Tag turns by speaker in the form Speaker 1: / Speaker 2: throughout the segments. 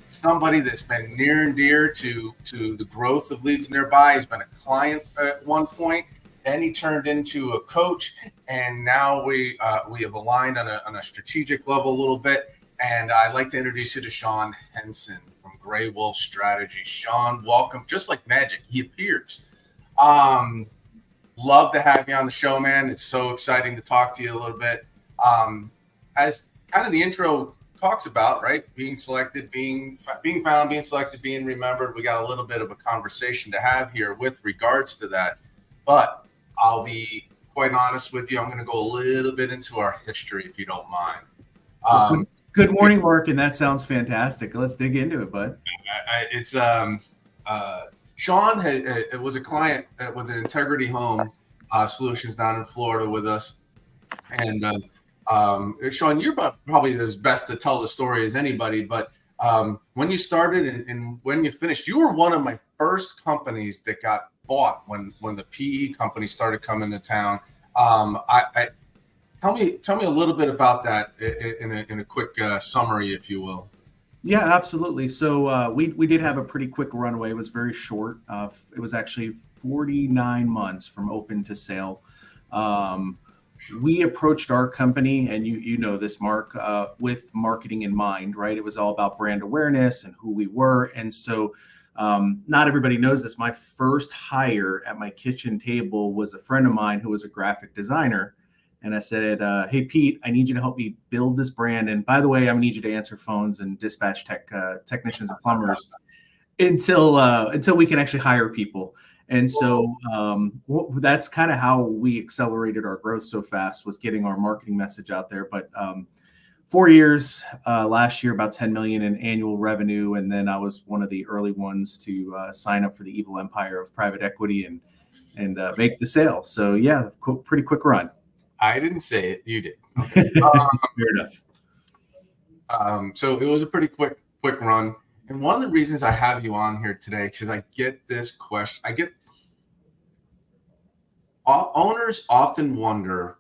Speaker 1: somebody that's been near and dear to the growth of Leads Nearby. He's been a client at one point, then he turned into a coach, and now we have aligned on a strategic level a little bit. And I'd like to introduce you to Shawn Henson from Gray Wolf Strategy. Shawn, welcome. Just like magic, he appears. Love to have you on the show, man. It's so exciting to talk to you a little bit. As kind of the intro talks about, right? Being selected, being found, being selected, being remembered. We got a little bit of a conversation to have here with regards to that. But I'll be quite honest with you. I'm going to go a little bit into our history, if you don't mind.
Speaker 2: Good morning, Mark, and that sounds fantastic. Let's dig into it, bud.
Speaker 1: Shawn was a client with an Integrity Home Solutions down in Florida with us. And Shawn, you're probably as best to tell the story as anybody, but when you started and when you finished, you were one of my first companies that got bought when the PE company started coming to town. Tell me a little bit about that in a quick summary, if you will.
Speaker 2: Yeah, absolutely. So we did have a pretty quick runway. It was very short. It was actually 49 months from open to sale. We approached our company, and you know this, Mark, with marketing in mind, right? It was all about brand awareness and who we were. And so not everybody knows this. My first hire at my kitchen table was a friend of mine who was a graphic designer. And I said, hey, Pete, I need you to help me build this brand. And by the way, I need you to answer phones and dispatch technicians and plumbers until we can actually hire people. And so that's kind of how we accelerated our growth so fast, was getting our marketing message out there. But 4 years, last year, about 10 million in annual revenue. And then I was one of the early ones to sign up for the evil empire of private equity and make the sale. So yeah, pretty quick run.
Speaker 1: I didn't say it. You did. Okay.
Speaker 2: Fair enough.
Speaker 1: So it was a pretty quick run. And one of the reasons I have you on here today, because I get this question, owners often wonder,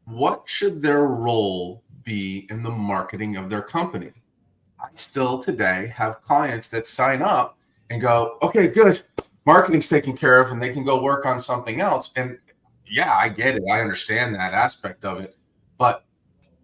Speaker 1: what should their role be in the marketing of their company? I still today have clients that sign up and go, okay, good, marketing's taken care of, and they can go work on something else. And yeah, I get it. I understand that aspect of it. But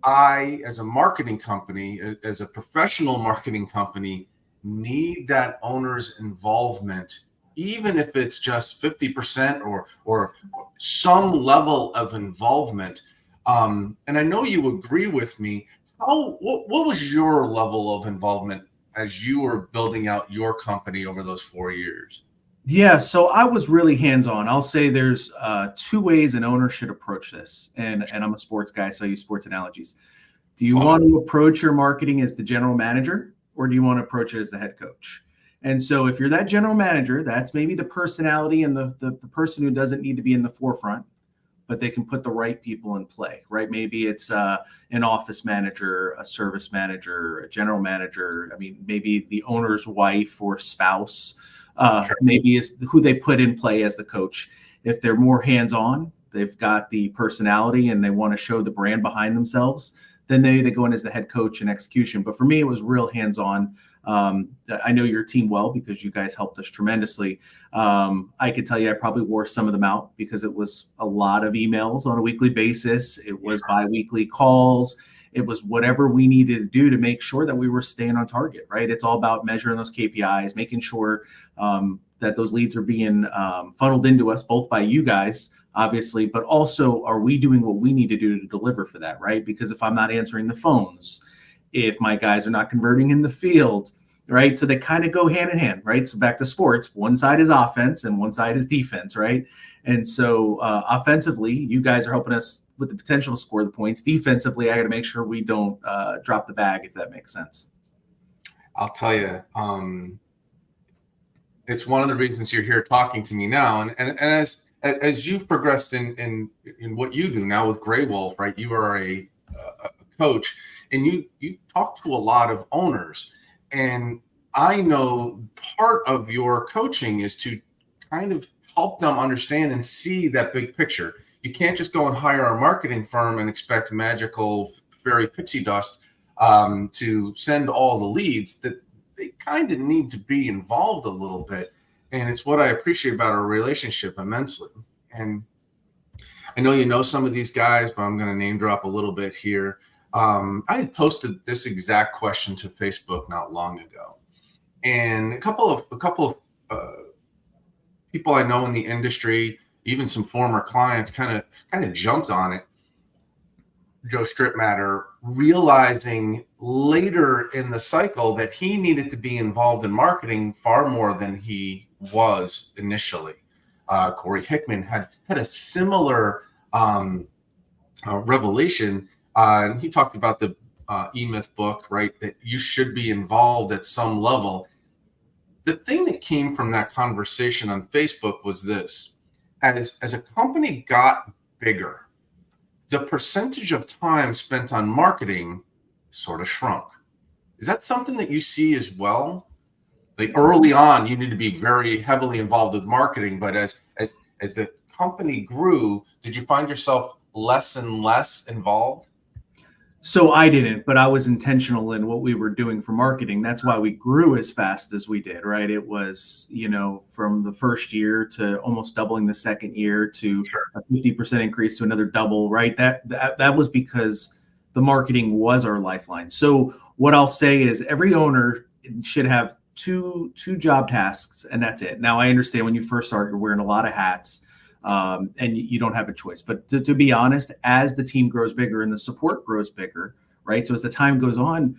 Speaker 1: I, as a marketing company, as a professional marketing company, need that owner's involvement, even if it's just 50% or some level of involvement. And I know you agree with me. What was your level of involvement as you were building out your company over those 4 years?
Speaker 2: Yeah, so I was really hands-on. I'll say there's two ways an owner should approach this. And I'm a sports guy, so I use sports analogies. Do you want to approach your marketing as the general manager, or do you want to approach it as the head coach? And so if you're that general manager, that's maybe the personality and the person who doesn't need to be in the forefront, but they can put the right people in play, right? Maybe it's an office manager, a service manager, a general manager. I mean, maybe the owner's wife or spouse. Sure. Maybe is who they put in play as the coach. If they're more hands-on, they've got the personality and they want to show the brand behind themselves, then they go in as the head coach in execution. But for me, it was real hands-on. I know your team well because you guys helped us tremendously. I could tell you I probably wore some of them out because it was a lot of emails on a weekly basis. It was bi-weekly calls. It was whatever we needed to do to make sure that we were staying on target, right? It's all about measuring those KPIs, making sure that those leads are being funneled into us, both by you guys, obviously, but also are we doing what we need to do to deliver for that, right? Because if I'm not answering the phones, if my guys are not converting in the field, right? So they kind of go hand in hand, right? So back to sports, one side is offense and one side is defense, right? And so offensively, you guys are helping us with the potential to score the points. Defensively, I got to make sure we don't drop the bag, if that makes sense.
Speaker 1: I'll tell you, it's one of the reasons you're here talking to me now. And as you've progressed in what you do now with Gray Wolf, right? You are a coach, and you talk to a lot of owners. And I know part of your coaching is to kind of help them understand and see that big picture. You can't just go and hire a marketing firm and expect magical fairy pixie dust to send all the leads, that they kind of need to be involved a little bit. And it's what I appreciate about our relationship immensely. And I know you know some of these guys, but I'm going to name drop a little bit here. I had posted this exact question to Facebook not long ago, and a couple of people I know in the industry, even some former clients, kind of jumped on it. Joe Stripmatter, realizing later in the cycle that he needed to be involved in marketing far more than he was initially. Corey Hickman had a similar revelation, and he talked about the E-Myth book, right? That you should be involved at some level. The thing that came from that conversation on Facebook was this: as a company got bigger, the percentage of time spent on marketing sort of shrunk. Is that something that you see as well? Like early on, you need to be very heavily involved with marketing, but as the company grew, did you find yourself less and less involved?
Speaker 2: So I didn't, but I was intentional in what we were doing for marketing. That's why we grew as fast as we did, right? It was, from the first year to almost doubling the second year to
Speaker 1: Sure.
Speaker 2: a 50% increase to another double, right? That was because the marketing was our lifeline. So what I'll say is every owner should have two job tasks, and that's it. Now I understand when you first start, you're wearing a lot of hats. And you don't have a choice. But to be honest, as the team grows bigger and the support grows bigger, right? So as the time goes on,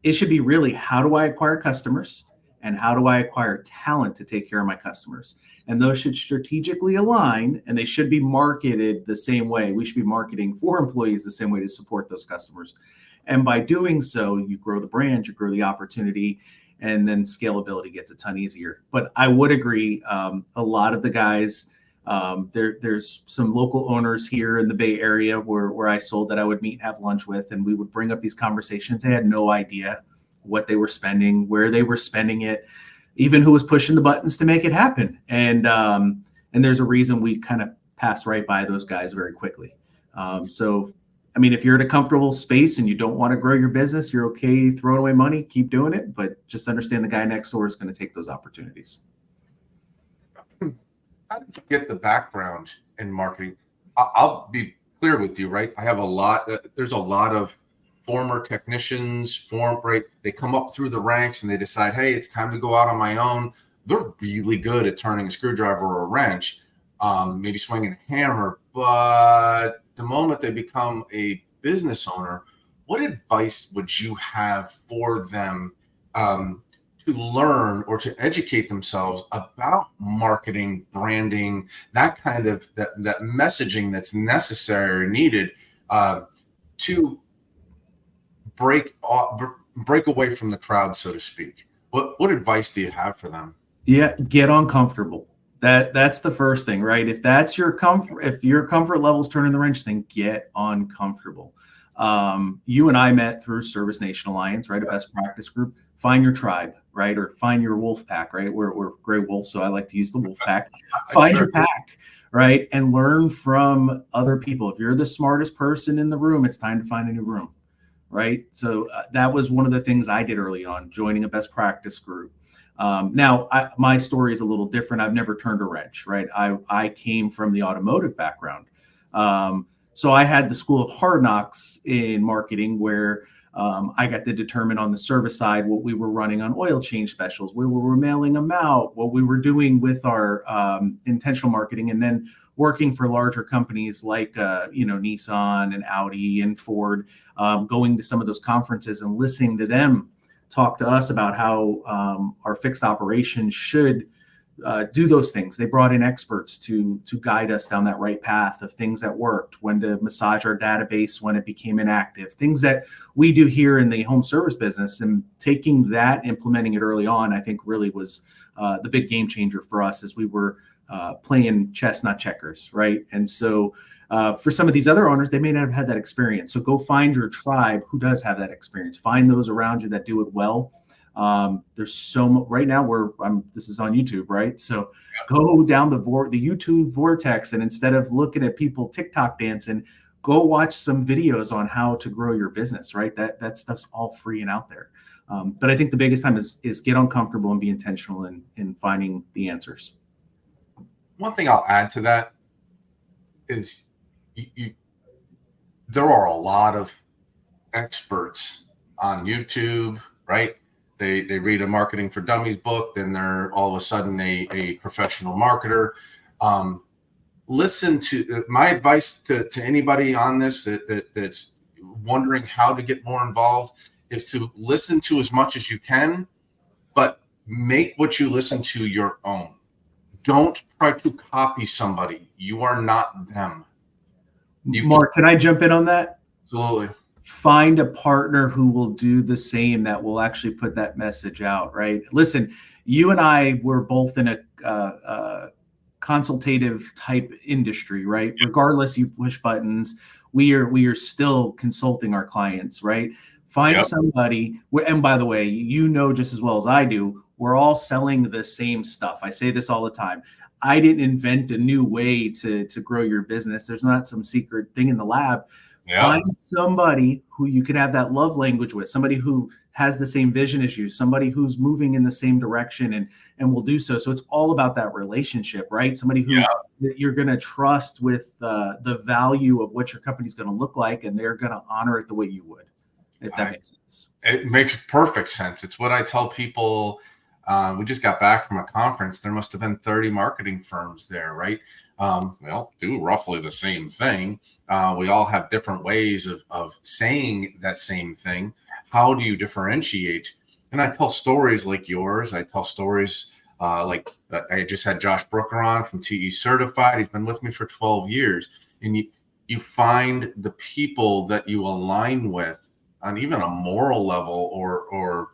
Speaker 2: it should be really, how do I acquire customers and how do I acquire talent to take care of my customers? And those should strategically align, and they should be marketed the same way. We should be marketing for employees the same way to support those customers. And by doing so, you grow the brand, you grow the opportunity, and then scalability gets a ton easier. But I would agree, a lot of the guys, there's some local owners here in the Bay Area where I sold that I would meet and have lunch with, and we would bring up these conversations. They had no idea what they were spending, where they were spending it, even who was pushing the buttons to make it happen. And there's a reason we kind of passed right by those guys very quickly. So, I mean, if you're in a comfortable space and you don't want to grow your business, you're okay throwing away money, keep doing it, but just understand the guy next door is going to take those opportunities.
Speaker 1: How did you get the background in marketing? I'll be clear with you, right? I have there's a lot of former technicians, right? They come up through the ranks and they decide, hey, it's time to go out on my own. They're really good at turning a screwdriver or a wrench, maybe swinging a hammer. But the moment they become a business owner, what advice would you have for them to learn or to educate themselves about marketing, branding, that kind of that messaging that's necessary or needed to break away from the crowd, so to speak? What advice do you have for them?
Speaker 2: Yeah, get uncomfortable. That's the first thing, right? If that's your comfort, if your comfort level's turning the wrench, then get uncomfortable. You and I met through Service Nation Alliance, right? A best practice group. Find your tribe, right? Or find your wolf pack, right? We're gray wolf, so I like to use the wolf pack. Find your pack, right? And learn from other people. If you're the smartest person in the room, it's time to find a new room, right? So that was one of the things I did early on, joining a best practice group. Now, my story is a little different. I've never turned a wrench, right? I came from the automotive background. So I had the school of hard knocks in marketing where I got to determine on the service side what we were running on oil change specials, where we were mailing them out, what we were doing with our intentional marketing, and then working for larger companies like Nissan and Audi and Ford, going to some of those conferences and listening to them talk to us about how our fixed operations should do those things. They brought in experts to guide us down that right path of things that worked, when to massage our database when it became inactive, things that we do here in the home service business. And taking that, implementing it early on, I think really was the big game changer for us as we were playing chess, not checkers, right? And so for some of these other owners, they may not have had that experience. So go find your tribe who does have that experience. Find those around you that do it well. There's so much right now this is on YouTube, right? So go down the YouTube vortex, and instead of looking at people TikTok dancing, go watch some videos on how to grow your business, right? That stuff's all free and out there. But I think the biggest time is get uncomfortable and be intentional in finding the answers.
Speaker 1: One thing I'll add to that is there are a lot of experts on YouTube, right? They read a Marketing for Dummies book, then they're all of a sudden a professional marketer. Listen to my advice to anybody on this that's wondering how to get more involved is to listen to as much as you can, but make what you listen to your own. Don't try to copy somebody. You are not them.
Speaker 2: Mark, can I jump in on that?
Speaker 1: Absolutely.
Speaker 2: Find a partner who will do the same, that will actually put that message out, right? Listen, you and I were both in a consultative type industry, right? Yep. Regardless, you push buttons. We are still consulting our clients, right? Find somebody, and by the way, you know just as well as I do, we're all selling the same stuff. I say this all the time. I didn't invent a new way to grow your business. There's not some secret thing in the lab. Yep. Find somebody who you can have that love language with, somebody who has the same vision as you, somebody who's moving in the same direction and will do so. So it's all about that relationship, right? Somebody who you're going to trust with the value of what your company's going to look like, and they're going to honor it the way you would, if that makes sense.
Speaker 1: It makes perfect sense. It's what I tell people. We just got back from a conference. There must have been 30 marketing firms there, right? We all do roughly the same thing. We all have different ways of saying that same thing. How do you differentiate? And I tell stories like yours. I tell stories like I just had Josh Brooker on from TE Certified. He's been with me for 12 years. And you find the people that you align with on even a moral level or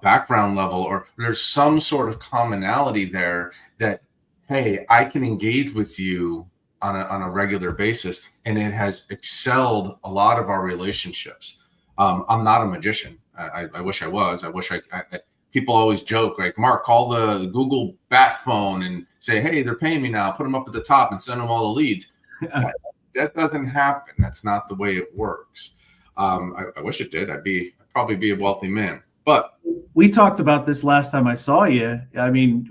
Speaker 1: background level, or there's some sort of commonality there that, hey, I can engage with you on a regular basis, and it has excelled a lot of our relationships. I'm not a magician. I wish I was. I wish I people always joke, like, Mark, call the Google bat phone and say, hey, they're paying me now. Put them up at the top and send them all the leads. That doesn't happen. That's not the way it works. I wish it did. I'd probably be a wealthy man. But
Speaker 2: we talked about this last time I saw you. I mean,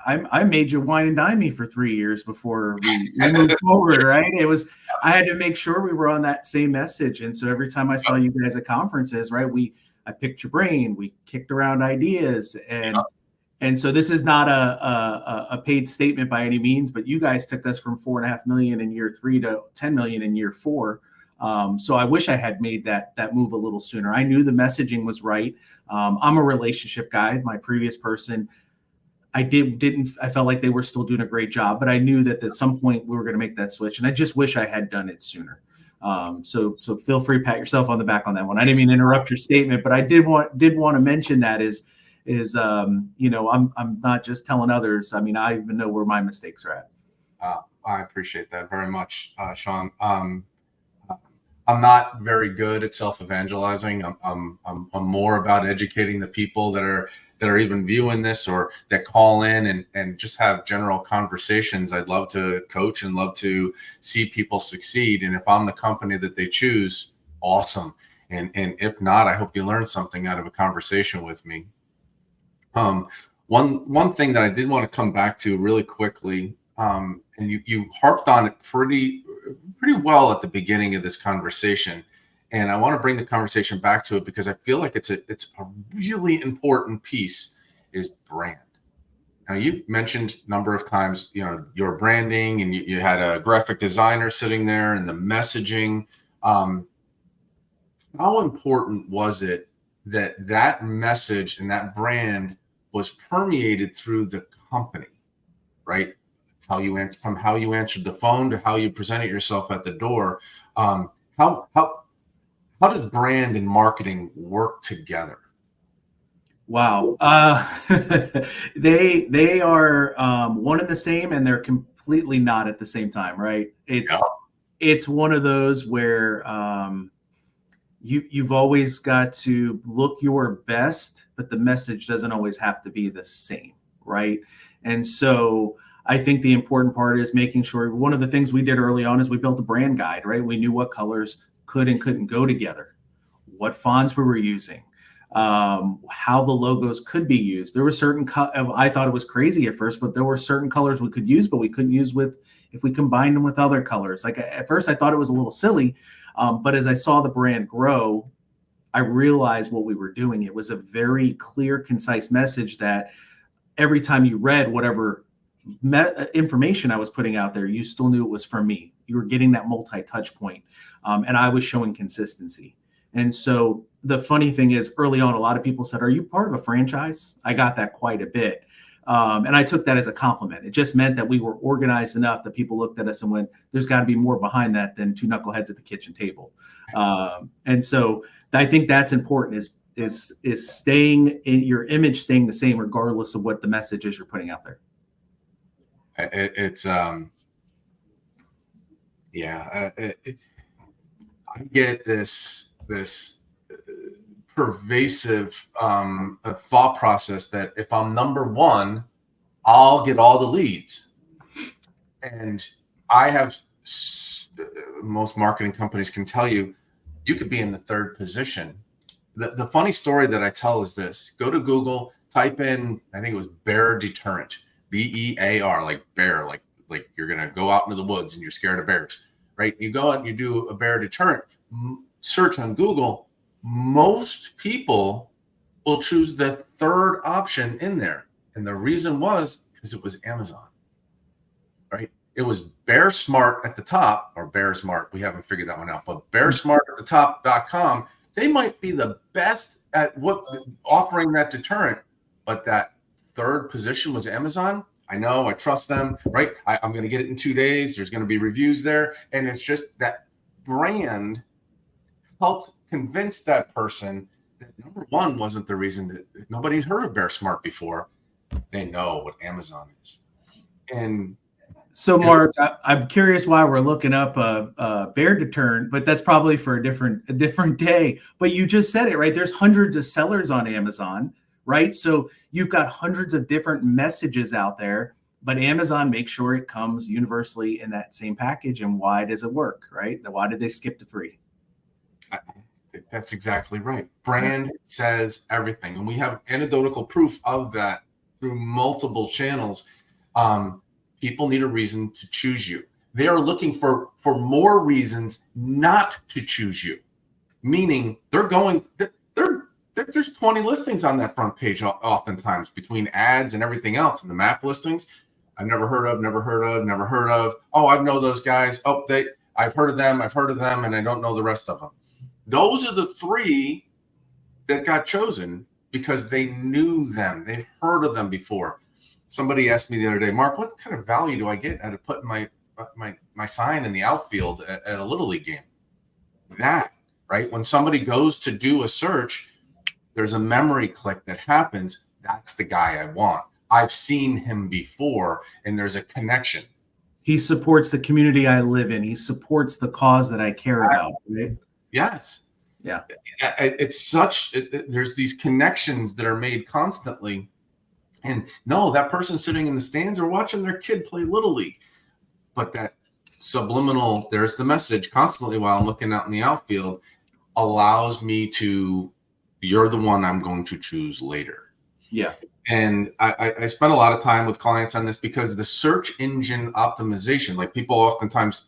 Speaker 2: I made you wine and dine me for 3 years before we moved forward, right? I had to make sure we were on that same message. And so every time I saw you guys at conferences, right, I picked your brain, we kicked around ideas, and so this is not a paid statement by any means, but you guys took us from $4.5 million in year 3 to $10 million in year 4. So I wish I had made that move a little sooner. I knew the messaging was right. I'm a relationship guy. My previous person, I felt like they were still doing a great job, but I knew that at some point we were going to make that switch, and I just wish I had done it sooner. So feel free to pat yourself on the back on that one. I didn't mean to interrupt your statement, but I did want to mention that is I'm not just telling others. I mean, I even know where my mistakes are at.
Speaker 1: I appreciate that very much, Shawn. I'm not very good at self-evangelizing. I'm more about educating the people that are even viewing this or that call in and just have general conversations. I'd love to coach and love to see people succeed. And if I'm the company that they choose, awesome. And if not, I hope you learn something out of a conversation with me. One thing that I did want to come back to really quickly, and you harped on it pretty well at the beginning of this conversation, and I want to bring the conversation back to it because I feel like it's a really important piece is brand. Now, you mentioned a number of times, your branding, and you had a graphic designer sitting there and the messaging. How important was it that message and that brand was permeated through the company, right? How you answered the phone to how you presented yourself at the door. How does brand and marketing work together?
Speaker 2: Wow. They are one and the same, and they're completely not at the same time, right? It's one of those where you've always got to look your best, but the message doesn't always have to be the same, right? And so I think the important part is making sure, one of the things we did early on is we built a brand guide, right? We knew what colors could and couldn't go together, what fonts we were using, how the logos could be used. There were certain, I thought it was crazy at first, but there were certain colors we could use, but we couldn't use if we combined them with other colors. Like at first I thought it was a little silly, but as I saw the brand grow, I realized what we were doing. It was a very clear, concise message that every time you read whatever information I was putting out there, you still knew it was from me. You were getting that multi-touch point, and I was showing consistency. And so the funny thing is, early on, a lot of people said, "Are you part of a franchise?" I got that quite a bit, and I took that as a compliment. It just meant that we were organized enough that people looked at us and went, "There's got to be more behind that than two knuckleheads at the kitchen table." And so I think that's important. Is staying in your image, staying the same regardless of what the message is you're putting out there.
Speaker 1: I get this pervasive thought process that if I'm number one, I'll get all the leads. And I have, most marketing companies can tell you, you could be in the third position. The funny story that I tell is this: go to Google, type in, I think it was bear deterrent, BEAR, like bear, like you're going to go out into the woods and you're scared of bears, right? You go out and you do a bear deterrent search on Google. Most people will choose the third option in there. And the reason was because it was Amazon, right? It was Bear Smart at the top, or Bear Smart. We haven't figured that one out, but Bear Smart at the top.com. They might be the best at offering that deterrent, but that third position was Amazon. I know, I trust them, right? I'm going to get it in 2 days. There's going to be reviews there. And it's just that brand helped convince that person that number one wasn't the reason that nobody had heard of Bear Smart before. They know what Amazon is. And
Speaker 2: so, Mark, I'm curious why we're looking up a bear deterrent, but that's probably for a different day. But you just said it, right? There's hundreds of sellers on Amazon, right? So you've got hundreds of different messages out there, but Amazon makes sure it comes universally in that same package. And why does it work, right? Why did they skip to 3?
Speaker 1: That's exactly right. Brand says everything. And we have anecdotal proof of that through multiple channels. People need a reason to choose you. They are looking for more reasons not to choose you, meaning there's 20 listings on that front page oftentimes, between ads and everything else, and the map listings. I've never heard of. Oh, I know those guys. Oh, I've heard of them, and I don't know the rest of them. Those are the 3 that got chosen because they knew them. They've heard of them before. Somebody asked me the other day, Mark, what kind of value do I get out of putting my sign in the outfield at a Little League game? That, right? When somebody goes to do a search, there's a memory click that happens. That's the guy I want. I've seen him before, and there's a connection.
Speaker 2: He supports the community I live in. He supports the cause that I care about, right?
Speaker 1: Yes.
Speaker 2: Yeah.
Speaker 1: There's these connections that are made constantly. And no, that person sitting in the stands or watching their kid play Little League. But that subliminal, there's the message constantly while I'm looking out in the outfield, allows me to, you're the one I'm going to choose later.
Speaker 2: Yeah.
Speaker 1: And I spent a lot of time with clients on this because the search engine optimization, like people oftentimes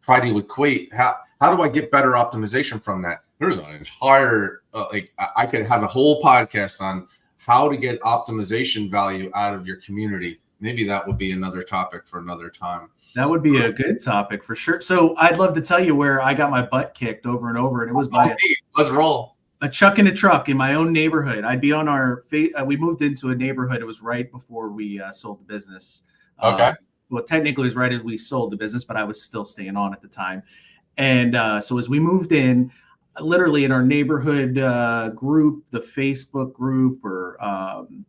Speaker 1: try to equate, how do I get better optimization from that? There's an entire, I could have a whole podcast on how to get optimization value out of your community. Maybe that would be another topic for another time.
Speaker 2: That would be a good topic for sure. So I'd love to tell you where I got my butt kicked over and over, and it was by
Speaker 1: let's roll.
Speaker 2: A chuck in a truck in my own neighborhood. I'd be on we moved into a neighborhood. It was right before we sold the business.
Speaker 1: Okay.
Speaker 2: Well, technically it was right as we sold the business, but I was still staying on at the time. And so as we moved in, literally in our neighborhood group, the Facebook group, or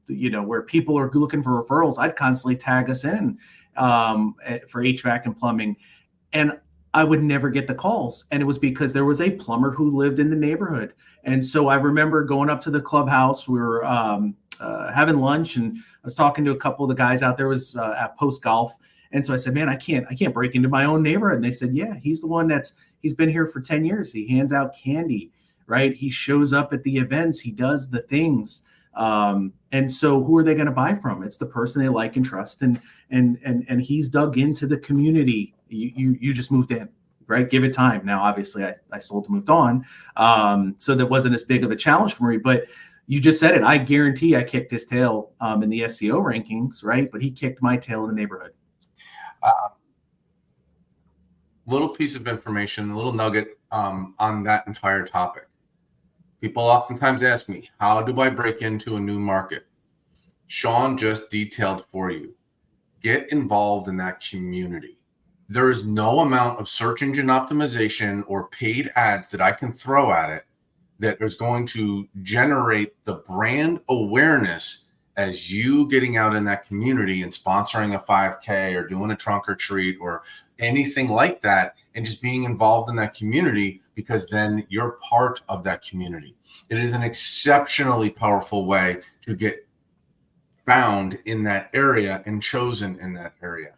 Speaker 2: where people are looking for referrals, I'd constantly tag us in for HVAC and plumbing, and I would never get the calls. And it was because there was a plumber who lived in the neighborhood. And so I remember going up to the clubhouse. We were having lunch, and was talking to a couple of the guys out there, was at Post Golf. And so I said, man, I can't break into my own neighborhood. And they said, yeah, he's the one he's been here for 10 years. He hands out candy, right? He shows up at the events. He does the things. And so who are they going to buy from? It's the person they like and trust. And he's dug into the community. You just moved in, right? Give it time. Now, obviously I sold and moved on. So that wasn't as big of a challenge for me, but you just said it. I guarantee I kicked his tail in the SEO rankings, right? But he kicked my tail in the neighborhood.
Speaker 1: Little piece of information, a little nugget on that entire topic. People oftentimes ask me, how do I break into a new market? Shawn just detailed for you. Get involved in that community. There is no amount of search engine optimization or paid ads that I can throw at it that is going to generate the brand awareness as you getting out in that community and sponsoring a 5K or doing a trunk or treat or anything like that, and just being involved in that community, because then you're part of that community. It is an exceptionally powerful way to get found in that area and chosen in that area.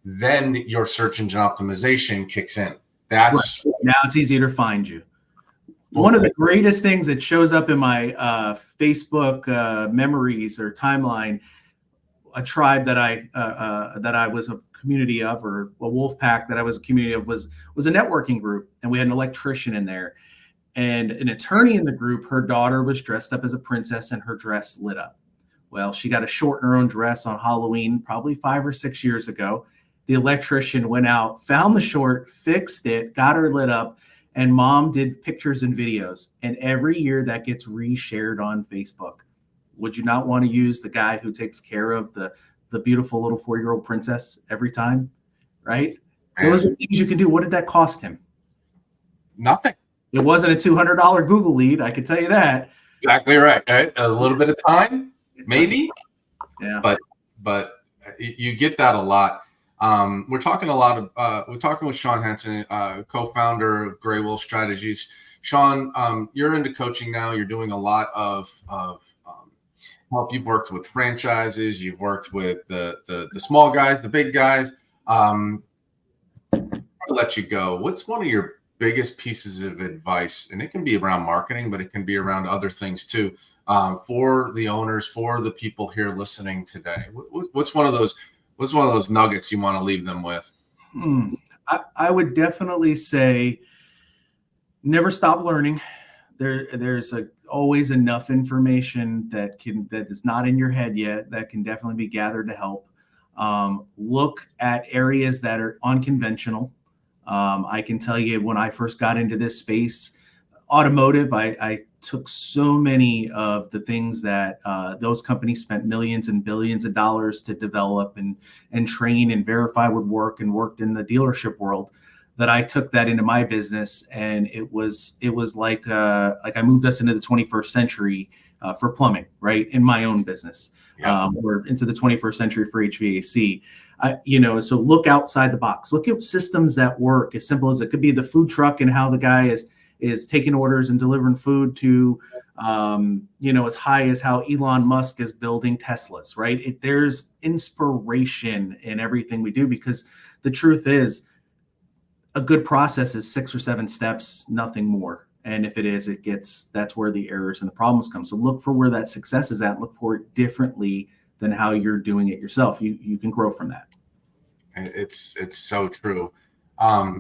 Speaker 1: Then your search engine optimization kicks in. That's
Speaker 2: right. Now it's easier to find you. One of the greatest things that shows up in my Facebook memories or timeline, a tribe that I was a community of, or a wolf pack that I was a community of, was a networking group, and we had an electrician in there, and an attorney in the group. Her daughter was dressed up as a princess, and her dress lit up. Well, she got a short in her own dress on Halloween, probably 5 or 6 years ago. The electrician went out, found the short, fixed it, got her lit up. And mom did pictures and videos. And every year that gets reshared on Facebook. Would you not want to use the guy who takes care of the beautiful little 4-year-old princess every time? Right? Those are things you can do. What did that cost him?
Speaker 1: Nothing.
Speaker 2: It wasn't a $200 Google lead. I can tell you that.
Speaker 1: Exactly right. Right? A little bit of time, maybe.
Speaker 2: Yeah.
Speaker 1: But you get that a lot. We're talking with Shawn Henson, co-founder of Gray Wolf Strategies. Shawn, you're into coaching now. You're doing a lot of help. You've worked with franchises. You've worked with the small guys, the big guys. I'll let you go. What's one of your biggest pieces of advice? And it can be around marketing, but it can be around other things too, for the owners, for the people here listening today. What's one of those nuggets you want to leave them with?
Speaker 2: I would definitely say never stop learning. There's always enough information that is not in your head yet that can definitely be gathered to help. Look at areas that are unconventional. I can tell you, when I first got into this space, automotive, I took so many of the things that those companies spent millions and billions of dollars to develop and train and verify would work, and worked in the dealership world, that I took that into my business. And it was like I moved us into the 21st century for plumbing, right? In my own business, or into the 21st century for HVAC. So look outside the box. Look at systems that work. As simple as it could be the food truck and how the guy is taking orders and delivering food, to, as high as how Elon Musk is building Teslas, right? There's inspiration in everything we do, because the truth is, a good process is 6 or 7 steps, nothing more. And if it is, that's where the errors and the problems come. So look for where that success is at. Look for it differently than how you're doing it yourself. You can grow from that.
Speaker 1: It's so true.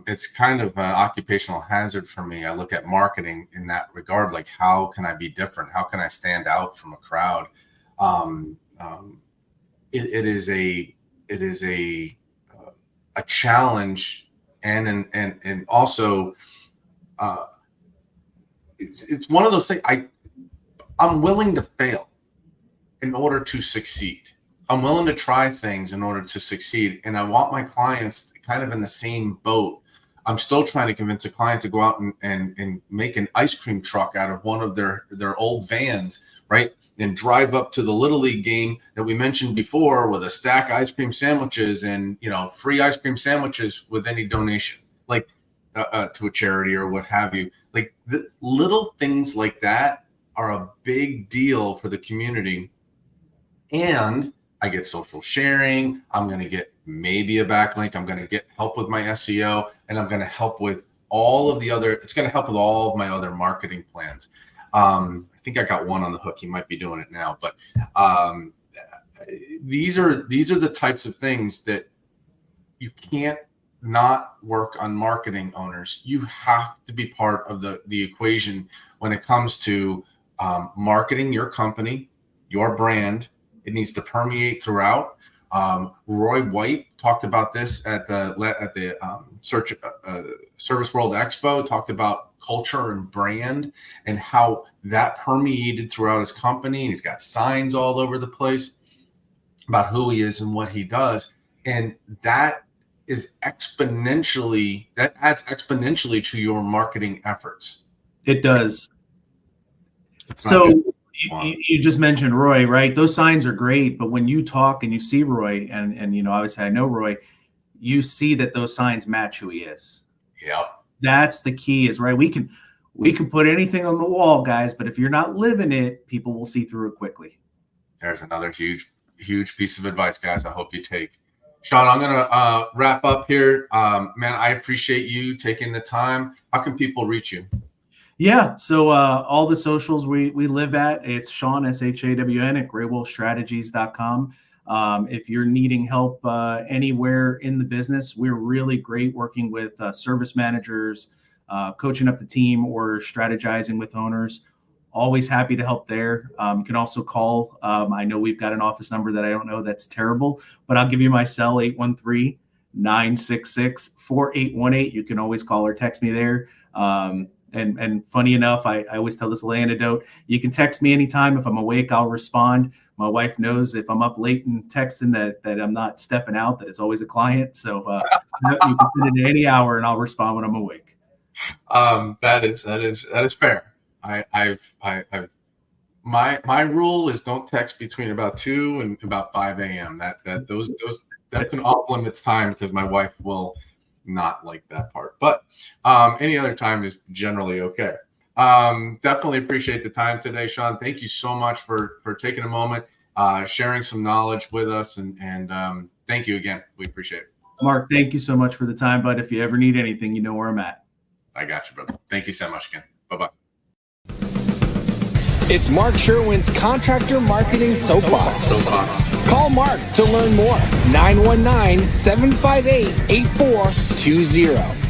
Speaker 1: It's kind of an occupational hazard for me. I look at marketing in that regard, like, how can I be different? How can I stand out from a crowd? It is a challenge, and also it's one of those things. I'm willing to fail in order to succeed. I'm willing to try things in order to succeed. And I want my clients kind of in the same boat. I'm still trying to convince a client to go out and make an ice cream truck out of one of their old vans, right? And drive up to the Little League game that we mentioned before with a stack of ice cream sandwiches and, free ice cream sandwiches with any donation, like to a charity or what have you. Like, the little things like that are a big deal for the community. and I get social sharing. I'm going to get maybe a backlink. I'm going to get help with my SEO, and I'm going to help with all of the other. It's going to help with all of my other marketing plans. I think I got one on the hook. He might be doing it now, but these are the types of things that you can't not work on. Marketing owners, you have to be part of the equation when it comes to marketing your company, your brand. It needs to permeate throughout. Roy White talked about this at the Service World Expo, talked about culture and brand and how that permeated throughout his company. He's got signs all over the place about who he is and what he does. And that adds exponentially to your marketing efforts.
Speaker 2: It does. So you just mentioned Roy, right? Those signs are great, but when you talk and you see Roy, and obviously I know Roy, you see that those signs match who he is.
Speaker 1: Yep.
Speaker 2: That's the key, is right. We can put anything on the wall, guys, but if you're not living it, people will see through it quickly.
Speaker 1: There's another huge piece of advice, guys. I hope you take. Shawn, I'm gonna wrap up here. Man, I appreciate you taking the time. How can people reach you?
Speaker 2: Yeah, so all the socials we live at, it's Shawn, SHAWN, at greywolfstrategies.com. If you're needing help anywhere in the business, we're really great working with service managers, coaching up the team, or strategizing with owners. Always happy to help there. You can also call. I know we've got an office number that I don't know. That's terrible, but I'll give you my cell, 813-966-4818. You can always call or text me there. And funny enough, I always tell this little anecdote. You can text me anytime. If I'm awake, I'll respond. My wife knows if I'm up late and texting that I'm not stepping out, that it's always a client. So you can send it at any hour, and I'll respond when I'm awake.
Speaker 1: That is fair. My rule is don't text between about 2 and about 5 a.m. That's an off limits time, because my wife will not like that part, but any other time is generally okay. Definitely appreciate the time today, Shawn. Thank you so much for taking a moment, sharing some knowledge with us, and thank you again. We appreciate it.
Speaker 2: Mark, thank you so much for the time, bud. If you ever need anything, you know where I'm at.
Speaker 1: I got you, brother. Thank you so much again. Bye-bye.
Speaker 3: It's Mark Sherwin's Contractor Marketing Soapbox. Call Mark to learn more. 919-758-8420.